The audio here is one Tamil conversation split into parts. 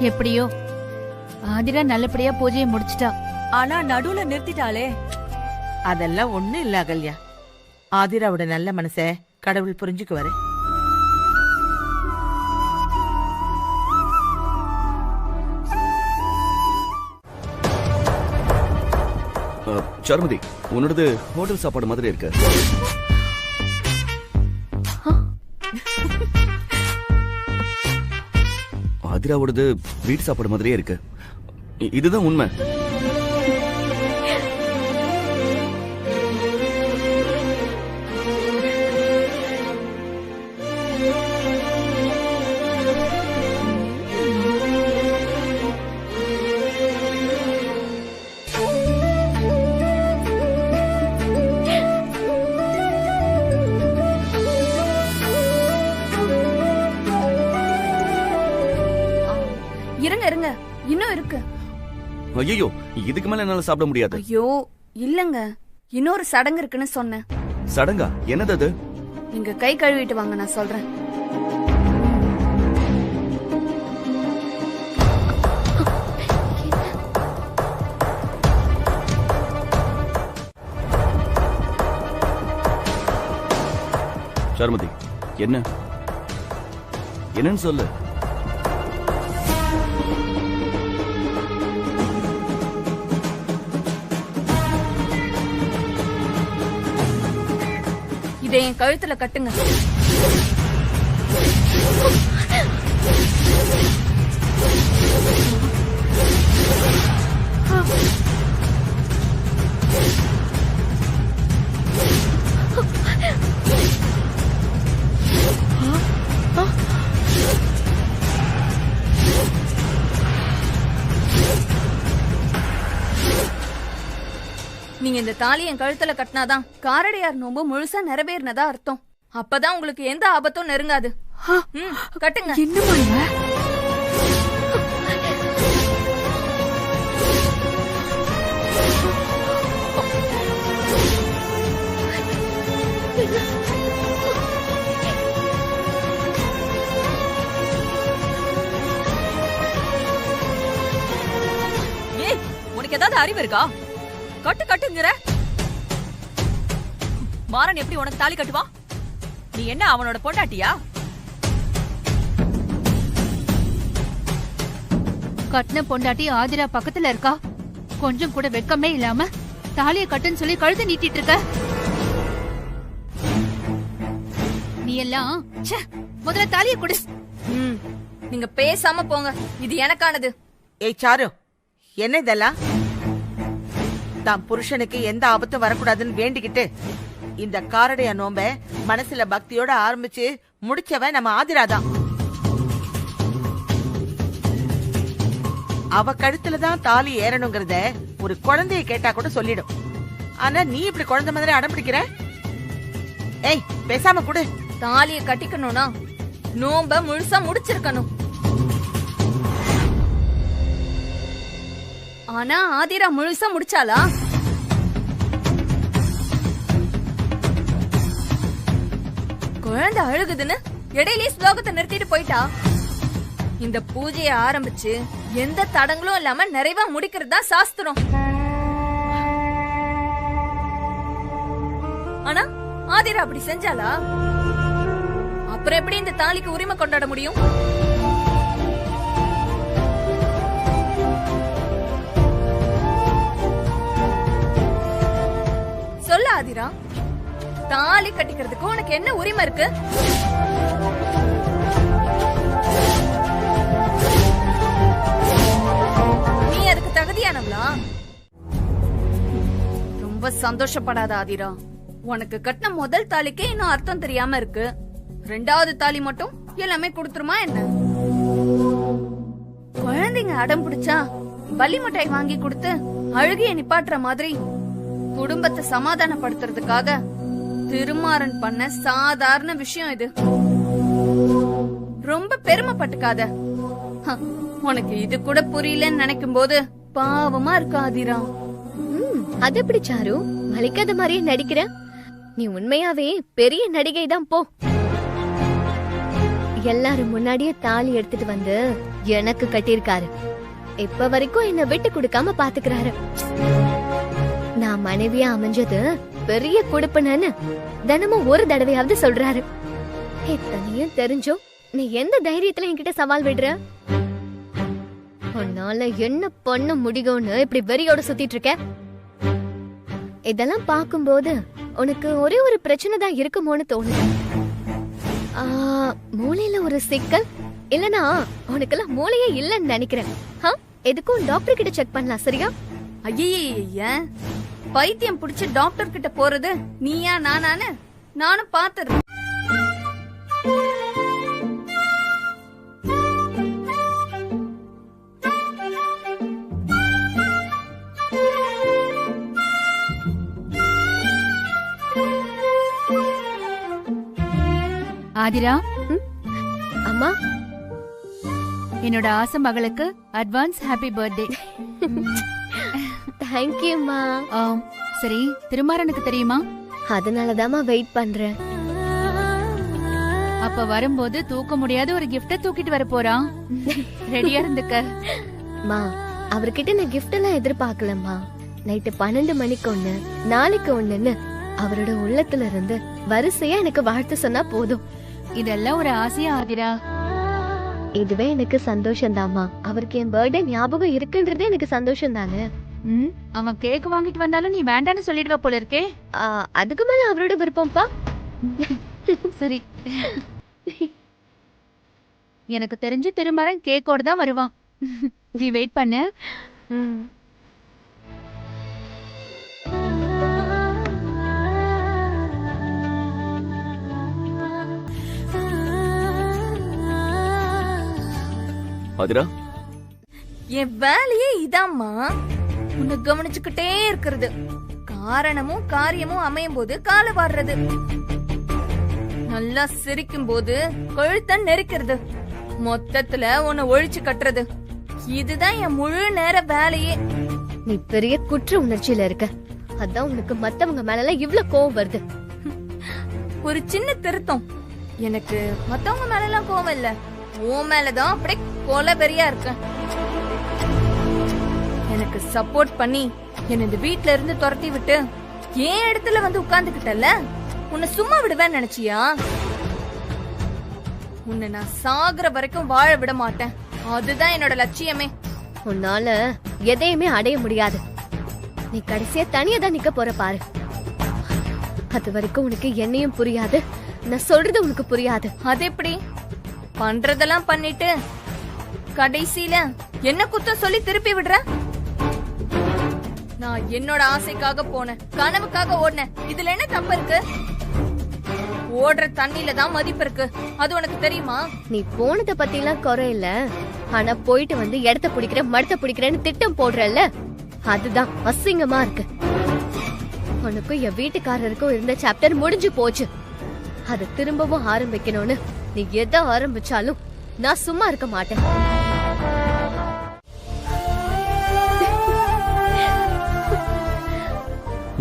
எப்படியோ ஆதிரா நல்லபடியா பூஜையை முடிச்சிட்டா. ஆனா நடுவுல நிறுத்திட்டாளே. அதெல்லாம் ஒண்ணு இல்ல அகல்யா. ஆதிராவோட நல்ல மனச கடவுள் புரிஞ்சுக்குவாரு. சாருமதி, உன்னோடது ஹோட்டல் சாப்பாடு மாதிரி இருக்கு. ஆதிராவோடது வீட்டு சாப்பாடு மாதிரியே இருக்கு. இதுதான் உண்மை. இருங்க இருங்க, இன்னும் இருக்கு. ஐயோ, இதுக்கு மேல என்னால சாப்பிட முடியாது. ஐயோ இல்லங்க, இன்னொரு சடங்கு இருக்குன்னு சொன்னேன். சடங்கா? என்னது அது? நீங்க கை கழுவிட்டு வாங்க, நான் சொல்றேன். சாருமதி, என்னன்னு சொல்லு. இதை என் கழுத்துல கட்டுங்க. நீங்க இந்த தாலி என் கழுத்துல கட்டினாதான் காரடையார் நோம்பு முழுசா நிறைவேறினதா அர்த்தம். அப்பதான் உங்களுக்கு எந்த ஆபத்தும் நெருங்காது. கட்டுங்க. என்னமா ஏய், உனக்கு ஏதாவது அறிவு இருக்கா? கட்டு கட்டுங்கிற. மாறன் எப்படி உனக்கு தாலி கட்டுவா? நீ என்ன அவனோட பொண்டாட்டியா? கட்டின பொண்டாட்டி ஆதிரா பக்கத்துல இருக்கா. கொஞ்சம் கூட வெக்கமே இல்லாம தாலிய கட்டுன்னு சொல்லி கழுத்தை நீட்டிட்டு இருக்க. நீ எல்லாம் முதல்ல தாலிய கொடு. நீங்க பேசாம போங்க, இது எனக்கானது. ஏய் சாரு, என்ன இதெல்லாம்? தான் புருஷனுக்கு எந்த ஆபத்தும் வரக்கூடாதுன்னு வேண்டிக்கிட்டு இந்த காரடைய நோம்ப மனசுல பக்தியோட ஆரம்பிச்சு முடிச்சவன் நம்ம ஆதிராதான். அவ கழுத்துலதான் தாலி ஏறணுங்கிறத ஒரு குழந்தைய கேட்டா கூட சொல்லிடும். ஆனா நீ இப்படி குழந்தை மாதிரி அடம் பிடிக்கிற. ஏய், பேசாம கொடு. தாலிய கட்டிக்கணும்னா நோம்ப முழுசா முடிச்சிருக்கணும். ஆனா ஆதிரா முழுசா முடிச்சாளா? குழந்தை அழுகுதுன்னு இடையிலேயே ஸ்லோகத்தை நிறுத்திட்டு போயிட்டா. இந்த பூஜையை ஆரம்பிச்சு எந்த தடங்களும் இல்லாம நிறைவா முடிக்கிறது தான் சாஸ்திரம். ஆனா ஆதிரா அப்படி செஞ்சாளா? அப்புறம் எப்படி இந்த தாலிக்கு உரிமை கொண்டாட முடியும்? சொல்ல ஆதிரா, தாலி கட்டிக்கிறதுக்கு உனக்கு என்ன உரிமை இருக்கு? நீ அதுக்கு தகுதியானவளா? ரொம்ப சந்தோஷப்படாத ஆதிரா. உனக்கு கட்டின முதல் தாலிக்கே இன்னும் அர்த்தம் தெரியாம இருக்கு. ரெண்டாவது தாலி மட்டும் எல்லாமே கொடுத்துருமா என்ன? குழந்தைங்க அடம் பிடிச்சா பலி மிட்டாய் வாங்கி கொடுத்து அழுகிய நிப்பாட்டுற மாதிரி குடும்பத்தை சமாதானப்படுத்துறதுக்காக திருமாறன் பண்ண சாதாரண விஷயம் இது. ரொம்ப பெருமைப்பட்டுக்காத. உனக்கு இது கூட புரியலன்னு நினைக்கும் போது பாவமா இருக்கு ஆதிரா. அது எப்படி சாரு, வலிக்காத மாதிரியே நடிக்கிற? நீ உண்மையாவே பெரிய நடிகை தான் போ. எல்லாரும் முன்னாடியே தாலி எடுத்துட்டு வந்து எனக்கு கட்டியிருக்காரு. இப்ப வரைக்கும் என்ன விட்டு கொடுக்காம பாத்துக்கிறாரு. நான் மனைவியா அமைஞ்சது பெரிய கொடுப்பனன்னு தினமும் ஒரு தடவையாவது சொல்றாரு. இத்தனையும் தெரிஞ்சும் நீ எந்த தைரியத்துல என்கிட்ட சவால் விடுற? உன்னால என்ன பண்ண முடியும்னு இப்படி வெறியோட சுத்திட்டு இருக்க? இதெல்லாம் பாக்கும்போது உனக்கு ஒரே ஒரு பிரச்சனை தான் இருக்குமோன்னு தோணுது. மூளையில ஒரு சிக்கல், இல்லனா உனக்கெல்லாம் மூளையே இல்லன்னு நினைக்கிறேன். எதுக்கும் டாக்டர் கிட்ட செக் பண்ணலாம், சரியா? ஐயே, பைத்தியம் புடிச்சு டாக்டர் கிட்ட போறது நீயா நானானு நானும் பாத்துறேன். ஆதிரா, அம்மா, என்னோட ஆசை மகளுக்கு அட்வான்ஸ் ஹாப்பி பர்த்டே. தேங்க்யூம்மா. சரி, திருமாறனுக்கு தெரியுமா? அதனாலதாம்மா வெயிட் பண்றேன். அப்ப வரும்போது தூக்க முடியாத ஒரு கிஃப்ட தூக்கிட்டு வர போறான். ரெடியா இருந்துக்க. மா, அவர்கிட்ட நான் கிஃப்ட் எல்லாம் எதிர்பார்க்கலம்மா. நைட்டு 12 மணிக்கு ஒண்ணு, நாளைக்கு ஒண்ணுன்னு அவரோட உள்ளத்துல இருந்து வரிசையா எனக்கு வாழ்த்து சொன்னா போதும். இதெல்லாம் ஒரு ஆசையா ஆதிரா? இதுவே எனக்கு சந்தோஷம் தாமா. அவருக்கு என் பர்த்டே ஞாபகம் இருக்குன்றதே எனக்கு சந்தோஷம் தானே. அவன் கேக் வாங்கிட்டு வந்தாலும் நீ வேண்டான்னு சொல்லிடுவ போல இருக்கே. அதுக்கு மேல அவரோட விருப்பம்ப்பா. சரி, எனக்கு தெரிஞ்சு திருமாறன் கேக்கோட தான் வருவான். நீ வெயிட் பண்ணு. ஆதிரா, என் வேலையே இதாம்மா, உன்னை கவனிச்சுக்கிட்டே இருக்கிறது. காரணமும் காரியமும் அமையும் போது காலை வாடுறது, நல்லா சிரிக்கும் போது கழுத்த நெரிக்கிறது, மொத்தத்துல உன்னை ஒழிச்சு கட்டுறது. இதுதான் என் முழு நேர வேலையே. நீ பெரிய குற்ற உணர்ச்சியில இருக்க. அதான் உனக்கு மத்தவங்க மேல இவ்ளோ கோவம் வருது. ஒரு சின்ன திருத்தம், எனக்கு மத்தவங்க மேல எல்லாம் கோவம் இல்ல, உன் மேலதான் அப்படியே கொலபெரியா இருக்க. எனக்கு சப்போர்ட் பண்ணி என்ன இந்த வீட்ல இருந்து துரத்தி விட்டு ஏன் இடத்துல வந்து உட்கார்ந்துகிட்டல, உன்னை சும்மா விடுவேன்னு நினைச்சியா? உன்னை நான் சாகுற வரைக்கும் வாழ விட மாட்டேன். அதுதான் என்னோட லட்சியமே. உன்னால எதையுமே அடைய முடியாது. நீ கடைசியா தனியா தான் நிக்க போற பாரு. அது வரைக்கும் உனக்கு என்னையும் புரியாது, நான் சொல்றது உனக்கு புரியாது. அது எப்படி? பண்றதெல்லாம் பண்ணிட்டு கடைசியில என்ன குத்தம் சொல்லி திருப்பி விடுற? நான் என்னோட ஆசைக்காக போனேன், கனவுக்காக ஓடினேன். இதுல என்ன தப்பு இருக்கு? ஓடுற தண்ணில தான் மதிப்பு இருக்கு, அது உனக்கு தெரியுமா? நீ போனத பத்தி எல்லாம் குறை இல்ல, ஆனா போயிட்டு வந்து இடத்த பிடிக்கிற மடத்த பிடிக்கிறேன்னு திட்டம் போடுறல்ல, அதுதான் அசிங்கமா இருக்கு. உனக்கும் என் வீட்டுக்காரருக்கும் இருந்த சாப்டர் முடிஞ்சு போச்சு. அது திரும்பவும் ஆரம்பிக்கணும்னு நீ எதை ஆரம்பிச்சாலும் நான் சும்மா இருக்க மாட்டேன்.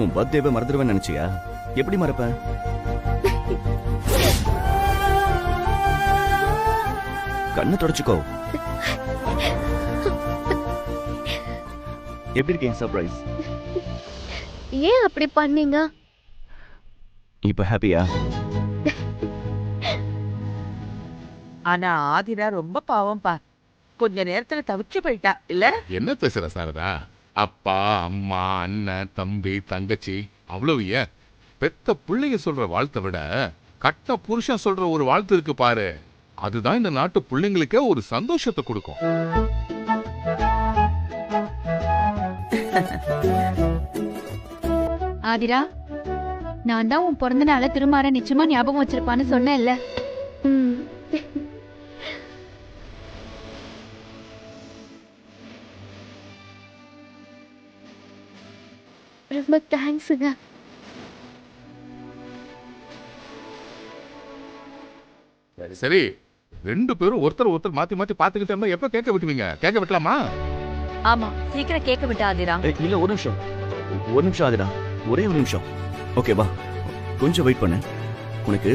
உன் பர்த்டேவை மறந்துடுவேன்னு நினைச்சியா? எப்படி மறப்பேன்? கண்ணை தொடச்சுக்கோ. எப்படி இருக்கேன் சர்ப்ரைஸ்? ஏன் அப்படி பண்ணீங்க? இப்ப ஹாப்பியா? ஆனா ஆதிரா ரொம்ப பாவம்பா, கொஞ்ச நேரத்துல தவிச்சு போயிட்டா இல்ல? என்ன பேசுற சாரதா? அப்பா, அம்மா, அண்ணன், தம்பி, தங்கச்சி, அவ்வளவு ஏன் பெத்த பிள்ளைங்க சொல்ற வாழ்த்தை விட கட்ட புருஷன் சொல்ற ஒரு வாழ்த்து இருக்கு பாரு, அதுதான் இந்த நாட்டு பிள்ளைங்களுக்கே ஒரு சந்தோஷத்தை கொடுக்கும். ஆதிரா, நான் தான் உன் பிறந்த நாள திருமாறன் நிச்சயமா ஞாபகம் வச்சிருப்பான்னு சொன்னேன்ல. ரொம்ப தேங்க்ஸுங்க. சரி, ரெண்டு பேரும் ஒருத்தர் ஒருத்தர் மாத்தி மாத்தி பாத்துக்கிட்டே இருந்தா எப்ப கேட்க விட்டுவீங்க? கேட்க விட்டலாமா? ஆமா, சீக்கிரம் கேட்க விட்டு ஆதிரா. இல்ல, ஒரு நிமிஷம் ஆதிரா, ஒரே ஒரு நிமிஷம். ஓகே வா, கொஞ்சம் வெயிட் பண்ணு. உனக்கு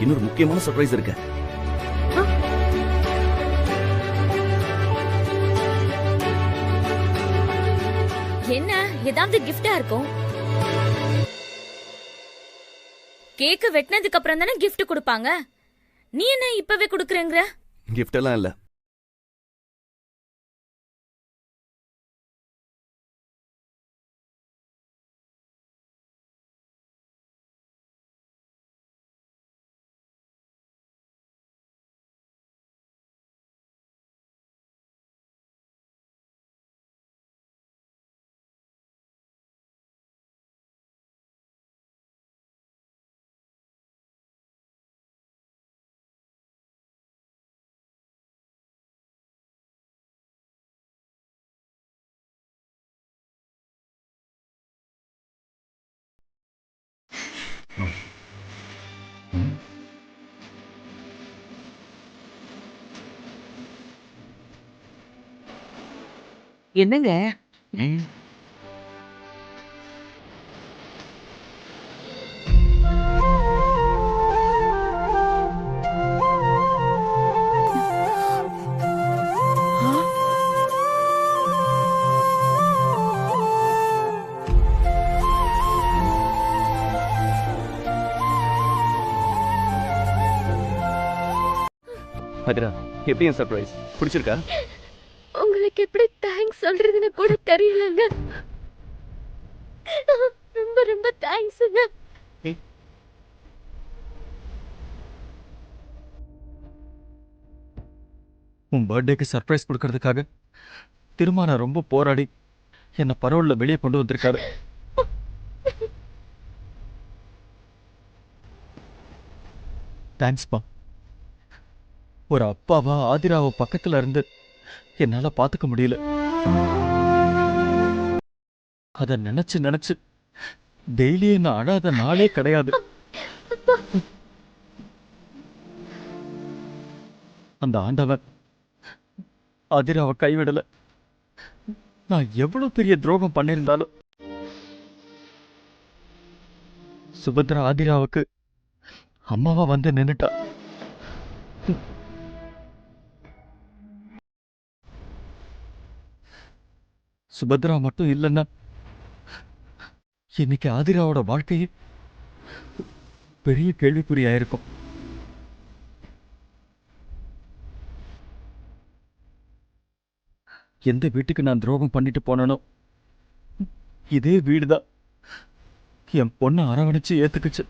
இன்னொரு முக்கியமான சர்ப்ரைஸ் இருக்கு. என்ன ஏதாவது கிஃப்டா இருக்கும்? கேக் வெட்டினதுக்கு அப்புறம் தானே gift கொடுப்பாங்க. நீ என்ன இப்பவே கொடுக்கறேங்கற? கிஃப்ட் எல்லாம் இல்ல. என்னங்க ஆதிரா, எப்படி என் சர்ப்ரைஸ் பிடிச்சிருக்கா? உங்களுக்கு எப்படி தேங்க்ஸ் சொல்றதுன்னு கூட தெரியலங்க. ரொம்ப ரொம்ப தேங்க்ஸ்ங்க. உன் பர்த்டேக்கு சர்ப்ரைஸ் கொடுக்கறதுக்காக திருமணம் ரொம்ப போராடி என்னை பரோல்ல வெளியே கொண்டு வந்திருக்காரு. தேங்க்ஸ்பா. ஒரு அப்பாவா ஆதிராவை பக்கத்துல இருந்து என்னால பாத்துக்க முடியல. அத நினைச்சு நினைச்சு டெய்லி நான் அழாத நாளே கிடையாது. அந்த ஆண்டவன் ஆதிராவை கைவிடல. நான் எவ்வளவு பெரிய துரோகம் பண்ணிருந்தாலும் சுபத்ரா ஆதிராவுக்கு அம்மாவா வந்து நின்னுட்டா. சுபத்ரா மட்டும் இல்லைன்னா இன்னைக்கு ஆதிராவோட வாழ்க்கையே பெரிய கேள்விக்குறியாயிருக்கும். எந்த வீட்டுக்கு நான் துரோகம் பண்ணிட்டு போனனோ இதே வீடுதான் என் பொண்ணை அரவணைச்சு ஏத்துக்குச்சு.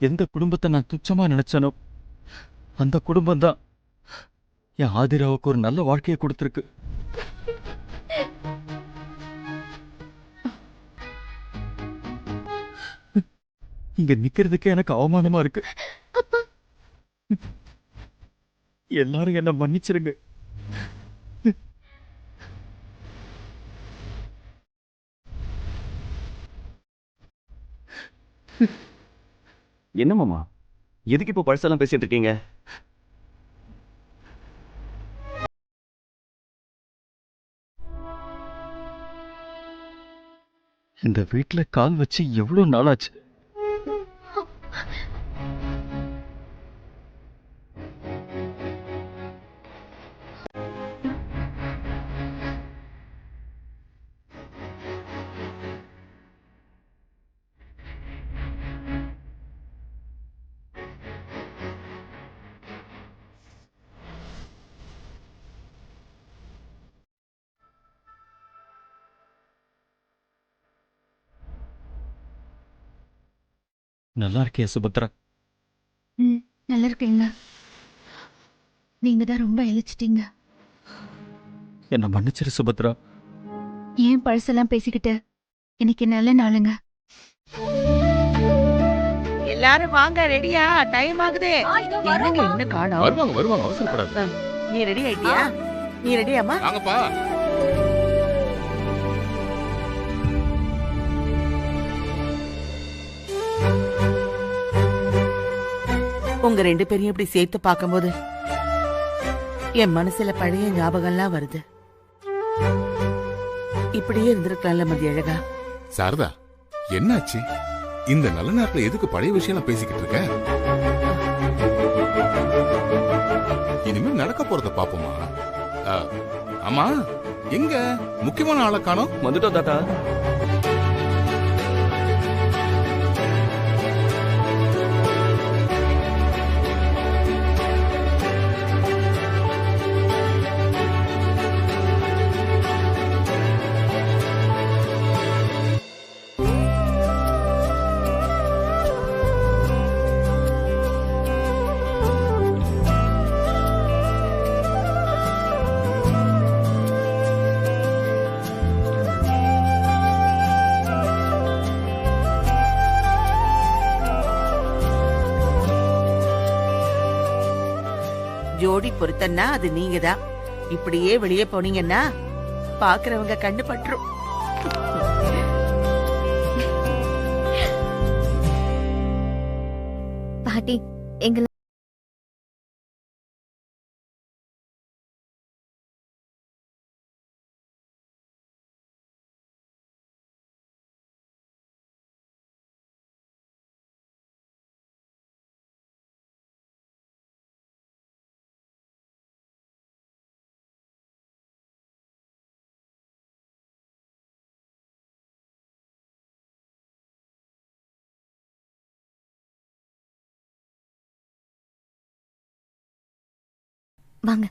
எந்த குடும்பத்தை நான் துச்சமா நினைச்சனோ அந்த குடும்பம் தான் என் ஆதிராவுக்கு ஒரு நல்ல வாழ்க்கையை கொடுத்திருக்கு. இங்க நிக்கிறதுக்கே எனக்கு அவமானமா இருக்கு. எல்லாரும் என்ன மன்னிச்சிருங்க. என்ன மாமா, எதுக்கு இப்போ பழசெல்லாம் பேசிட்டு இருக்கீங்க? இந்த வீட்டுல கால் வச்சு எவ்வளவு நாளாச்சு. நல்லா இருக்கியா சுபத்ரா? நல்லா இருக்கீங்க. நீங்க தான் ரொம்ப இழைச்சிட்டீங்க. என்ன மன்னிச்சிரு சுபத்ரா. ஏன் பழசெல்லாம் பேசிக்கிட்டு? இன்னைக்கு நல்ல நாளுங்க. எல்லாரும் வாங்க, ரெடியா? டைம் ஆகுதே. என்னங்க இன்னும் காணோம்? வருவாங்க வருவாங்க, அவசரப்படாத. நீ ரெடி ஆயிட்டியா? நீ ரெடியாமா? வாங்கப்பா. உங்க ரெண்டு பேரையும் இப்படி சேர்த்து பார்க்கும்போது என் மனசுல பழைய ஞாபகம்லாம் வருது. இப்படியே இருந்திருக்கலாம்ல மதி அழகா. சாரதா, என்னாச்சு? இந்த நல்ல நேரத்துல எதுக்கு பழைய விஷயம் பேசிக்கிட்டு இருக்க? இனிமேல் நடக்க போறத பாப்போமா. ஆமா, எங்க முக்கியமான ஆளை காணோம்? வந்துட்டோம் தாத்தா. ஜோடி பொருத்தன்னா அது நீங்க தான். இப்படியே வெளியே போனீங்கன்னா பாக்குறவங்க கண்ணு பற்றும். பாட்டி எங்களை வாங்க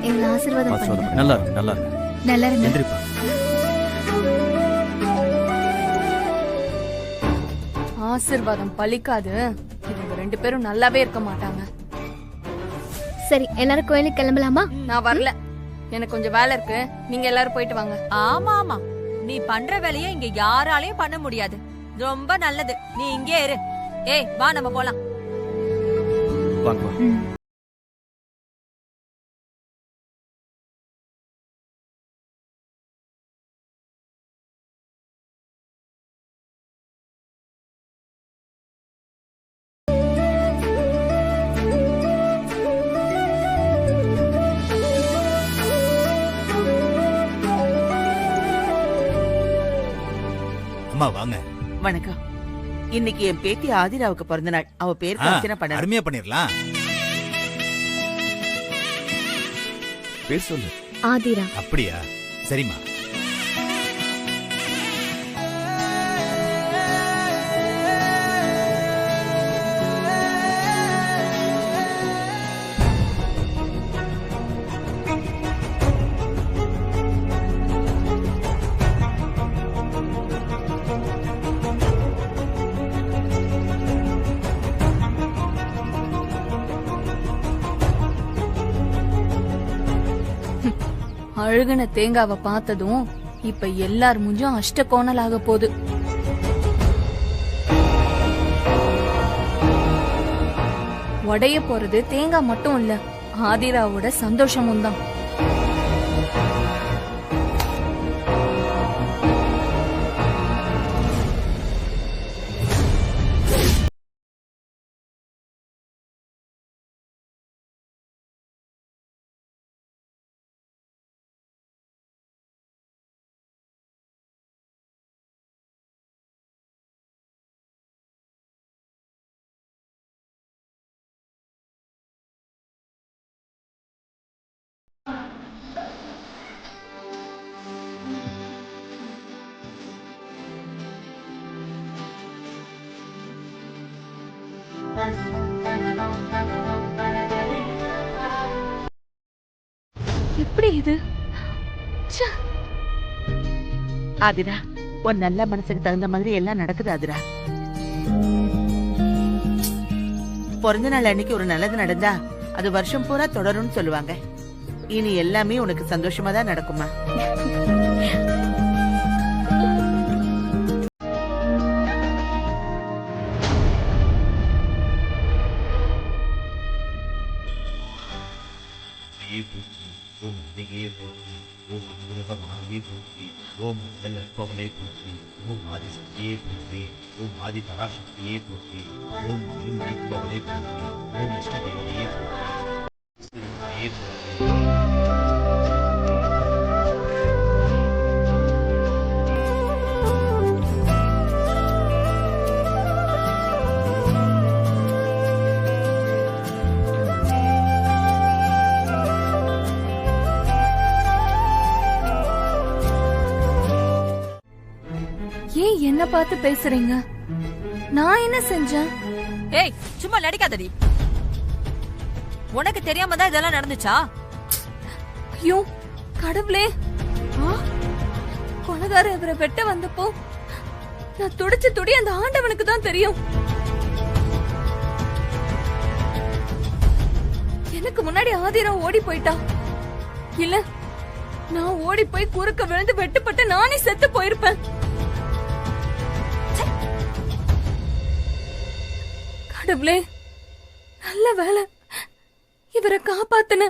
எங்களை ஆசீர்வாதம் பண்ணுங்க. நல்லா இருக்கு, நல்லா இருக்கு. நல்லா இருங்க. எந்திரிப்பா. ஆசீர்வாதம் பலிக்காது. இவங்க 2 பேரும் நல்லாவே இருக்க மாட்டாங்க. சரி எல்லாரும் கோயிலுக்கு கிளம்பலாமா? நான் வரல, எனக்கு கொஞ்சம் வேலை இருக்கு. நீங்க எல்லாரும் போயிட்டு வாங்க. ஆமா ஆமா, நீ பண்ற வேலைய இங்க யாராலையும் பண்ண முடியாது. ரொம்ப நல்லது, நீ இங்கே இரு. ஏய் வா நம்ம போலாம். வாங்க வா. அம்மா வாங்க. வணக்கம். இன்னைக்கு என் பேத்தி ஆதிராவுக்கு பிறந்த நாள். அவ பேருக்கு அர்ச்சனை பண்ண. அருமையா பண்ணிரலாம். பேர் சொல்லு. ஆதிரா. அப்படியா? சரிம்மா. அழுகுன தேங்காவை பார்த்ததும் இப்ப எல்லார் மூஞ்சும் அஷ்ட கோணலாக போகுது. உடைய போறது தேங்காய் மட்டும் இல்ல, ஆதிராவோட சந்தோஷமும் தான். எப்படி இது? ஆதிரா, உன் நல்ல மனசுக்கு தகுந்த மாதிரி எல்லாம் நடக்குது ஆதிரா. பிறந்த நாள் அன்னைக்கு ஒரு நல்லது நடந்தா அது வருஷம் பூரா தொடரும்னு சொல்லுவாங்க. இனி எல்லாமே உனக்கு சந்தோஷமா தான் நடக்குமா? பார்த்து பேசுறீங்க? நான் என்ன செஞ்சேன்? ஏய் சும்மா நடிக்காதடி. உனக்கு தெரியாம தான் இதெல்லாம் நடந்துச்சா? ஐயோ கடவுளே, கொலகார இவரை வெட்ட வந்தப்போ நான் துடிச்சு துடி அந்த ஆண்டவனுக்கு தான் தெரியும். எனக்கு முன்னாடி ஆதிரா ஓடி போயிட்டா. இல்ல நான் ஓடி போய் குறுக்க விழுந்து வெட்டுப்பட்டு நானே செத்து போயிருப்பேன். கடவுளே, நல்ல வேலை இவரை காப்பாத்துன.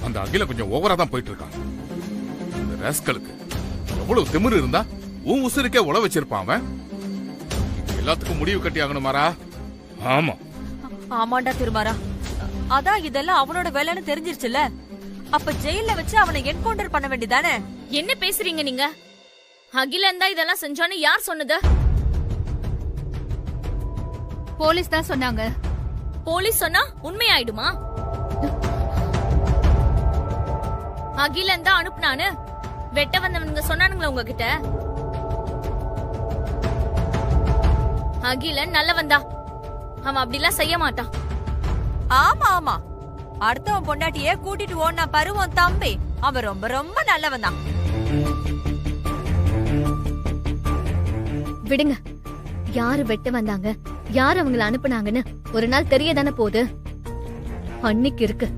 அந்த அகில கொஞ்சம் ஓவரா தான் போயிட்டு இருக்கான். இந்த ராஸ்கலுக்கு எவ்வளவு திமிரு இருந்தா உன் உசுருக்கே உழ வச்சிருப்பான் அவன். எல்லாத்துக்கும் முடிவு கட்டி ஆகணுமாரா? ஆமா ஆமாண்டா திருமாரா, அதான் இதெல்லாம் அவனோட வேலைன்னு தெரிஞ்சிருச்சுல. அப்ப ஜெயில வச்சு அவனை என்கவுண்டர் பண்ண வேண்டியதானே? என்ன பேசுறீங்க நீங்க? அகிலன் தான் இதெல்லாம் செஞ்சான்னு யார் சொன்னது? போலீஸ் தான் சொன்னாங்க. போலீஸ் சொன்னா உண்மையாயிடுமா? அகிலன் தான் அனுப்புனான்னு வெட்ட வந்தவனுங்க சொன்னானுங்களா உங்ககிட்ட? அகிலன் நல்லவன் தான், அவன் அப்படிலாம் செய்ய மாட்டான். ஆமா ஆமா, அடுத்தவன் பொண்டாட்டிய கூட்டிட்டு ஓடினா பருவம் தம்பி, அவன் ரொம்ப ரொம்ப நல்லவன் தான். விடுங்க, யாரு வெட்ட வந்தாங்க, யார் அவங்கள அனுப்புனாங்கன்னு ஒரு நாள் தெரியதானே போகுது. அன்னைக்கு இருக்கு.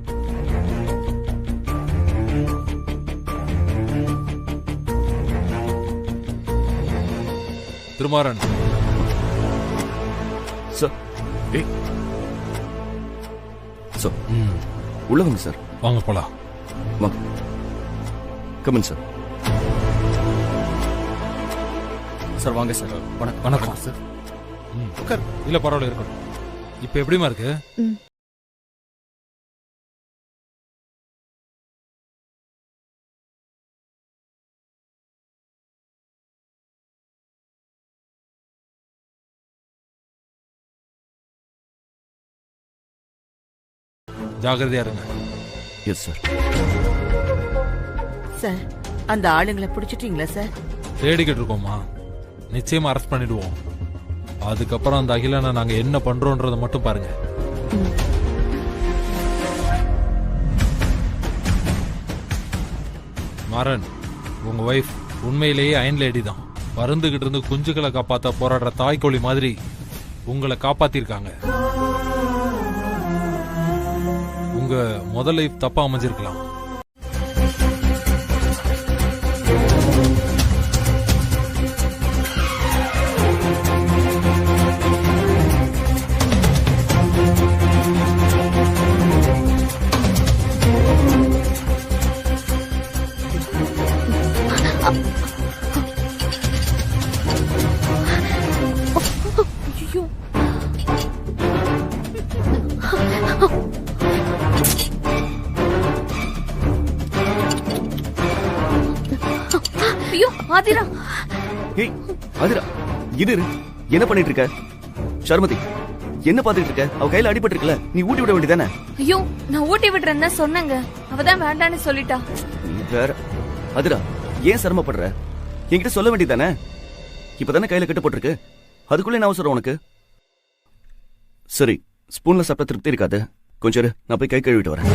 திருமாறன் சார். ஏய் சார், உள்ள வாங்க சார். வாங்க போலாம். வாங்க. Come in sir. சார் வாங்க சார். வணக்கம். வணக்கம் சார். இல்ல பரவாயில்ல, இருக்கட்டும். இப்ப எப்படிமா இருக்கு? ஜாகிரதையா இருங்க. Yes sir. சார், அந்த ஆளுங்களை பிடிச்சிட்டீங்களா சார்? தேடிக்கிட்டு இருக்கோமா, நிச்சயமா அரெஸ்ட் பண்ணிடுவோம். அதுக்கப்புறம் அந்த அகிலனை நாங்க என்ன பண்றோன்றத மட்டும் பாருங்க. மாறன், உங்க வைஃப் உண்மையிலேயே அயன் லேடி தான். பருந்துகிட்டு இருந்து குஞ்சுகளை காப்பாத்த போராடுற தாய்க்கோழி மாதிரி உங்களை காப்பாத்திருக்காங்க. உங்க முதல் லைஃப் தப்பா அமைஞ்சிருக்கலாம். ஐயோ ஆதிரா. ஏய் ஆதிரா, இது என்ன பண்ணிட்டு இருக்க? சர்மதி, என்ன பாத்துட்டு இருக்க? அவ கையில அடிபட்டு இருக்குல்ல, நீ ஊட்டி விட வேண்டியதானே? ஐயோ, நான் ஊட்டி விடுறேன்னு சொன்னேங்க, அவதான் வேண்டான்னு சொல்லிட்டா. நீ வேற. ஆதிரா, ஏன் சிரமப்படுற? என்கிட்ட சொல்ல வேண்டியதானே? இப்பதானே கையில கட்டு போட்டிருக்கு, அதுக்குள்ள என்ன அவசரம் உனக்கு? சரி, ஸ்பூன்ல சாப்பிட்ட திருப்தி இருக்காது, கொஞ்சம் இரு, நான் போய் கை கழுவிட்டு வரேன்.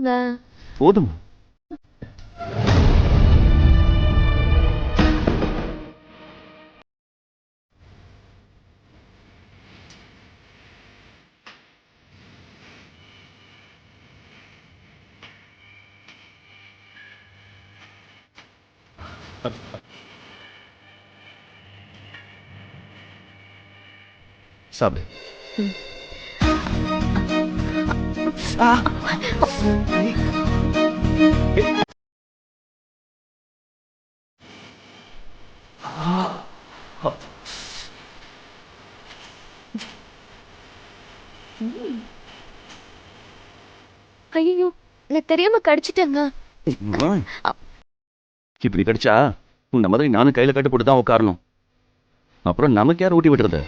போதுங்க. போதும். சாப்பிடு. ஐயோ, நான் தெரியாம கடிச்சிட்டேங்க. இப்படி கடிச்சா இந்த மாதிரி நானும் கையில கட்டு போட்டு தான் உட்காரணும். அப்புறம் நமக்கு யார் ஊட்டி விட்டுறது?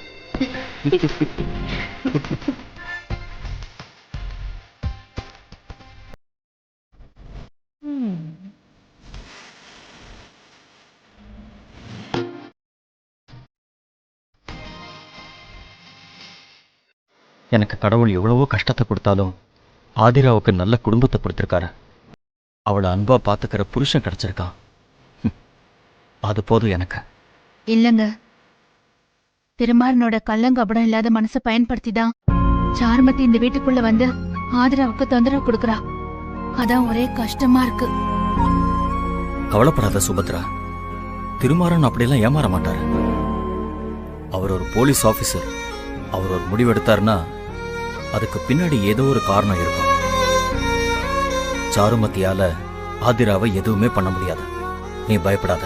எனக்கு கடவுள் எவ்வளவோ கஷ்டத்தை கொடுத்தாலும் ஆதிராவுக்கு நல்ல குடும்பத்தை கொடுத்துருக்காரு. அவளை அன்பா பார்த்துக்கிற புருஷன் கிடைச்சிருக்கான். அது போதும் எனக்கு. இல்லங்க, திருமாறனோட கள்ளங்கபடம் இல்லாத மனசை பயன்படுத்தி தான் சாருமதி இந்த வீட்டுக்குள்ள வந்து ஆதிராவுக்கு தொந்தரவு கொடுக்கறா. அதான் ஒரே கஷ்டமா இருக்கு. கவலைப்படாத சுபத்ரா, திருமாறன் அப்படியெல்லாம் ஏமாற மாட்டாரு. அவர் ஒரு போலீஸ் ஆபீசர். அவர் ஒரு முடிவெடுத்தாருன்னா அதுக்கு பின்னாடி ஏதோ ஒரு காரணம் இருக்கும். சாருமதியால ஆதிராவை எதுவுமே பண்ண முடியாது. நீ பயப்படாத.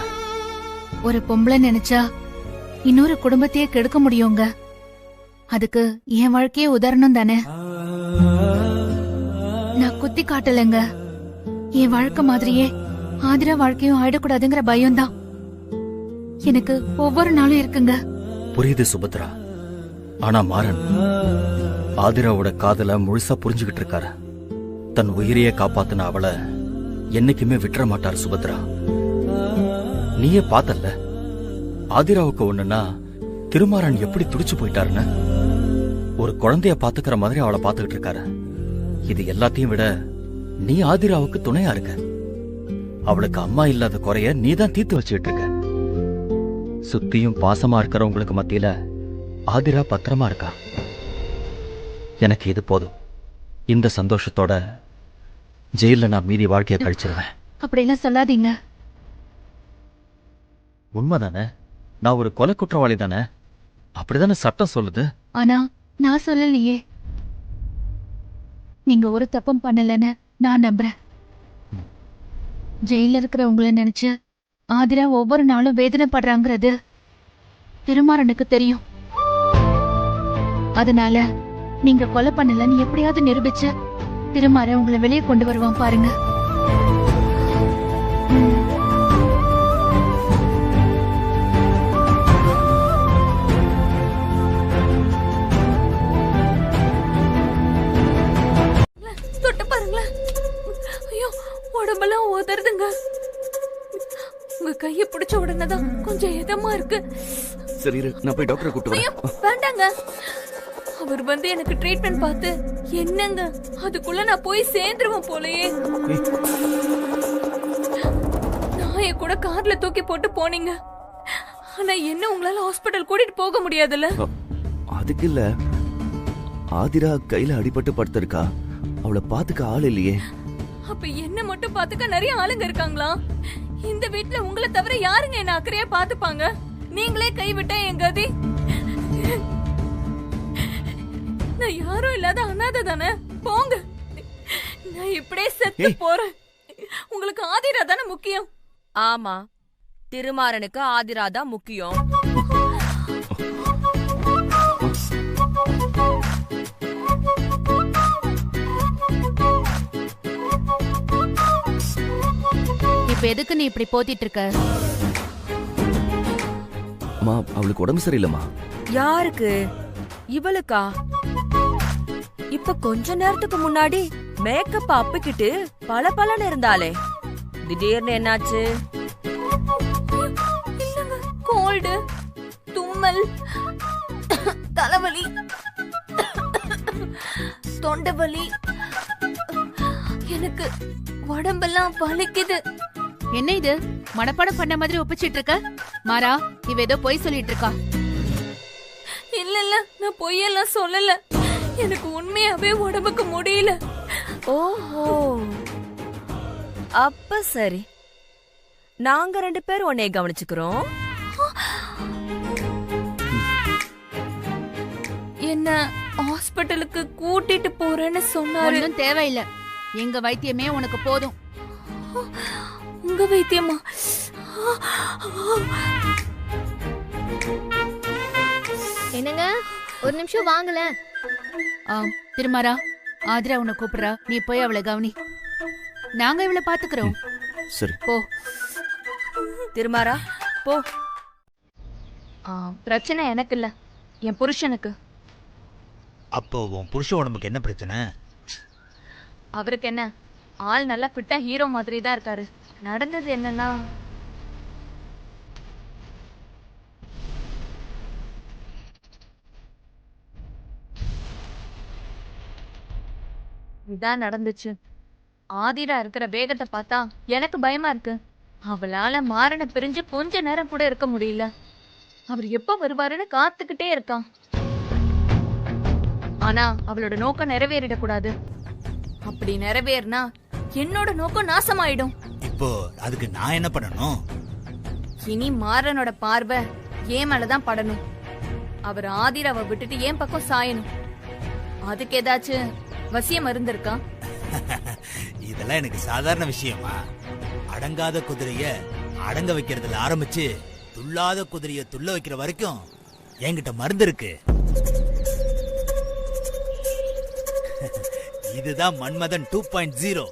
ஒரு பொம்பளை நினைச்சா இன்னொரு குடும்பத்தையே கெடுக்க முடியுங்க. அதுக்கு என் வாழ்க்கையே உதாரணம் தானே. நான் குத்தி காட்டலைங்க. என் வாழ்க்கை மாதிரியே ஆதிரா வாழ்க்கையும் ஆயிடக்கூடாதுங்கிற பயம்தான் எனக்கு ஒவ்வொரு நாளும் இருக்குங்க. புரியுது சுபத்ரா. ஆனா மாறன் ஆதிராவோட காதல முழுசா புரிஞ்சுகிட்டு இருக்காரு. தன் உயிரையே காப்பாத்தின அவளை என்னைக்குமே விட்டுற மாட்டாரு சுபத்ரா. நீயே பார்த்தல்ல ஆதிராவுக்கு ஒண்ணுன்னா திருமாறன் எப்படி துடிச்சு போயிட்டாருன்னு. ஒரு குழந்தைய பாத்துக்கிற மாதிரி அவளை பாத்துக்கிட்டு இருக்காரு. இது எல்லாத்தையும் விட நீ ஆதிராவுக்கு துணையா இருக்க. அவளுக்கு அம்மா இல்லாத குறைய நீதான் தீர்த்து வச்சுக்கிட்டு இருக்க. சுத்தியும் பாசமா இருக்கிறவங்களுக்கு மத்தியில ஆதிரா பத்திரமா இருக்கா. எனக்கு இது போதும். இந்த சந்தோஷத்தோட ஜெயில நான் மீதி வாழ்க்கையை கழிச்சிருவேன். அப்படிலாம் சொல்லாதீங்க. உண்மைதானே? நான் ஒரு கொலை குற்றவாளி தானே? அப்படிதானே சட்டம் சொல்லுது. ஆனா நான் சொல்லலையே. நீங்க ஒரு தப்பும் பண்ணலன்னு நான் நம்புறேன். ஜெயில இருக்கிற உங்களை நினைச்சு ஆதிரா ஒவ்வொரு நாளும் வேதனைப்படுறாங்கிறது திருமாறனுக்கு தெரியும். அதனால நீங்க கொலை பண்ணலன்னு எப்படியாவது நிரூபிச்சு திருமாறன் உங்களை வெளியே கொண்டு வருவான் பாருங்க. தொட்டு பாருங்களேன். ஐயோ, உடம்பெல்லாம் உதறுதுங்க. உங்க கைய பிடிச்ச உடனேதான் கொஞ்சம் இதமா இருக்கு. சரி, நான் போய் டாக்டரை கூப்பிட்டு ஐயோ, வரேன். வேண்டாங்க. அவர் வந்து எனக்கு ட்ரீட்மெண்ட் பார்த்து என்னங்க அதுக்குள்ள நான் போய் சேர்ந்துருவேன் போலயே. நாயை கூட கார்ல தூக்கி போட்டு போனீங்க. ஆனா என்ன உங்களால ஹாஸ்பிடல் கூட்டிட்டு போக முடியாதுல்ல? அதுக்கு இல்ல, ஆதிரா கையில அடிபட்டு படுத்திருக்கா. அவளை பாத்துக்க ஆள் இல்லையே. அப்ப என்ன மட்டும் பாத்துக்க நிறைய ஆளுங்க இருக்காங்களா? இந்த வீட்டுல உங்களை தவிர யாருங்க என்ன அக்கறையா பாத்துப்பாங்க? நீங்களே கைவிட்டா என் கதி. நான் யாரும் இல்லாத அனாதை தானே. போங்க, நான் இப்படியே செத்து போறேன். உங்களுக்கு ஆதிரா தானே முக்கியம். ஆமா, திருமாறனுக்கு ஆதிரா தான் முக்கியம். இப்ப எதுக்கு நீ இப்படி போத்திட்டு இருக்க? அம்மா, அவளுக்கு உடம்பு சரியில்லைம்மா. யாருக்கு? இவளுக்கா? இப்ப கொஞ்ச நேரத்துக்கு முன்னாடி மேக்கப் அப்பிக்கிட்டு பளபளன்னு இருந்தாளே, திடீர்னு என்னாச்சு? கோல்டு, தும்மல், தலைவலி, தொண்டை வலி, எனக்கு உடம்பெல்லாம் வலிக்குது. என்ன இது மனப்பாடம் பண்ண மாதிரி ஒப்பிச்சிட்டு இருக்க? மாறா, இவ ஏதோ பொய் சொல்லிட்டு இருக்கா. இல்ல இல்ல, நான் பொய்யெல்லாம் சொல்லல. எனக்கு உண்மையாவே உடம்புக்கு முடியல. ஓஹோ, அப்ப சரி, நாங்க 2 பேரும் உன்னைய கவனிச்சுக்கிறோம். என்ன ஹாஸ்பிட்டலுக்கு கூட்டிட்டு போறேன்னு சொன்னாரு. ஒண்ணும் தேவையில்ல, எங்க வைத்தியமே உனக்கு போதும். உங்க வைத்தியமா? என்னங்க, ஒரு நிமிஷம் வாங்கல. திருமாரா, ஆதிரா உன்னை கூப்பிடுறா, நீ போய் அவளை கவனி. நாங்க இவளை பாத்துக்கிறோம். சரி. போ. திருமாரா, போ. பிரச்சனை எனக்கு இல்ல, என் புருஷனுக்கு. அப்போ உன் புருஷ உடம்புக்கு என்ன பிரச்சனை? அவருக்கு என்ன, ஆள் நல்லா ஃபிட்டா ஹீரோ மாதிரி தான் இருக்காரு. நடந்தது என்னன்னா, இதான் நடந்துச்சு. ஆதிரா இருக்கிற வேகத்தை பார்த்தா எனக்கு பயமா இருக்கு. அவளால மாறனை பிரிஞ்சு கொஞ்ச நேரம் கூட இருக்க முடியல. அவர் எப்ப வருவாருன்னு காத்துக்கிட்டே இருக்கான். ஆனா அவளோட நோக்கம் நிறைவேறிடக்கூடாது. அப்படி நிறைவேறினா என்னோட நோக்கம் நாசமாயிடும். இப்போ அதுக்கு நான் என்ன பண்ணணும்? இனி மாறனோட பார்வை ஏன் மேலதான் படணும். அவர் ஆதிராவை விட்டுட்டு ஏன் பக்கம் சாயணும். அதுக்கு ஏதாச்சும் வசிய மருந்து இருக்கா? இதெல்லாம் எனக்கு சாதாரண விஷயமா? அடங்காத குதிரைய அடங்க வைக்கிறதுல ஆரம்பிச்சு துள்ளாத குதிரைய துள்ள வைக்கிற வரைக்கும் என்கிட்ட மருந்து இருக்கு. இதுதான் மன்மதன் 2.0.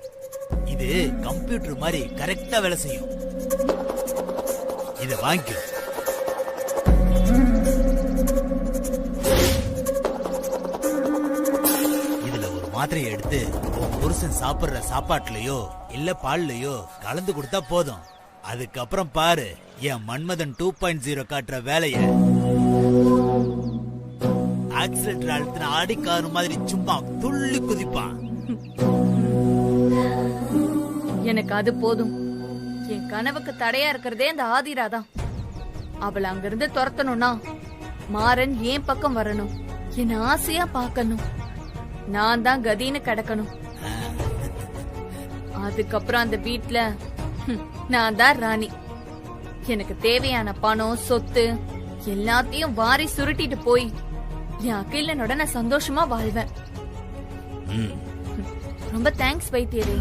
இது கம்ப்யூட்டர் மாதிரி கரெக்டா வேலை செய்யும். இத வாங்கி இதுல ஒரு மாத்திரையை எடுத்து உன் புருஷன் சாப்பிடுற சாப்பாட்டுலயோ இல்ல பால்லயோ கலந்து கொடுத்தா போதும். அதுக்கப்புறம் பாரு என் மன்மதன் 2.0 காட்டுற வேலைய. ஆக்சிலேட்டர் அழுத்தின ஆடிக்காரு மாதிரி சும்மா துள்ளி குதிப்பான். எனக்கு அது போதும். என் கனவுக்கு தடையா இருக்கிறதே அந்த ஆதிரா தான். அவளை அங்கிருந்து துரத்தணும்னா மாறன் ஏன் பக்கம் வரணும், என்ன ஆசையா பார்க்கணும். நான் தான் கதின்னு கிடக்கணும். அதுக்கப்புறம் அந்த வீட்ல நான் தான் ராணி. எனக்கு தேவையான பணம் சொத்து எல்லாத்தையும் வாரி சுருட்டிட்டு போய் என் அகிலனோட நான் சந்தோஷமா வாழ்வேன். ரொம்ப தேங்க்ஸ் வைத்தியரே.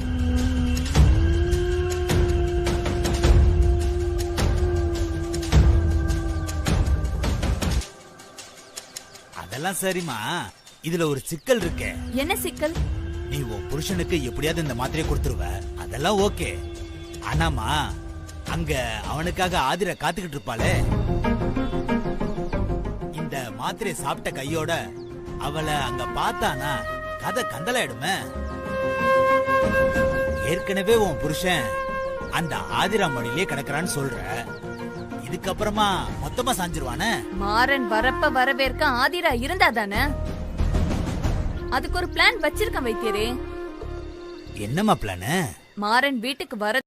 அதெல்லாம் சரிமா, இதுல ஒரு சிக்கல் இருக்கே. என்ன சிக்கல்? நீ உன் புருஷனுக்கு எப்படியாவது இந்த மாத்திரையை கொடுத்துருவ, அதெல்லாம் ஓகே. ஆனாமா அங்க அவனுக்காக ஆதிர காத்துக்கிட்டு இருப்பாளே, இந்த மாத்திரையை சாப்பிட்ட கையோட அவளை அங்க பார்த்தானா கதை கந்தலாயிடுமே. ஏற்கனவே உன் புருஷன் அந்த ஆதிரா மடியிலே கிடக்குறான்னு சொல்ற, இதுக்கப்புறமா மொத்தமா சாஞ்சிருவானே. மாறன் வரப்ப வரவேற்க ஆதிரா இருந்தா தானே. அதுக்கு ஒரு பிளான் வச்சிருக்கேன் வைத்தியரே. என்னமா பிளான்? மாறன் வீட்டுக்கு வர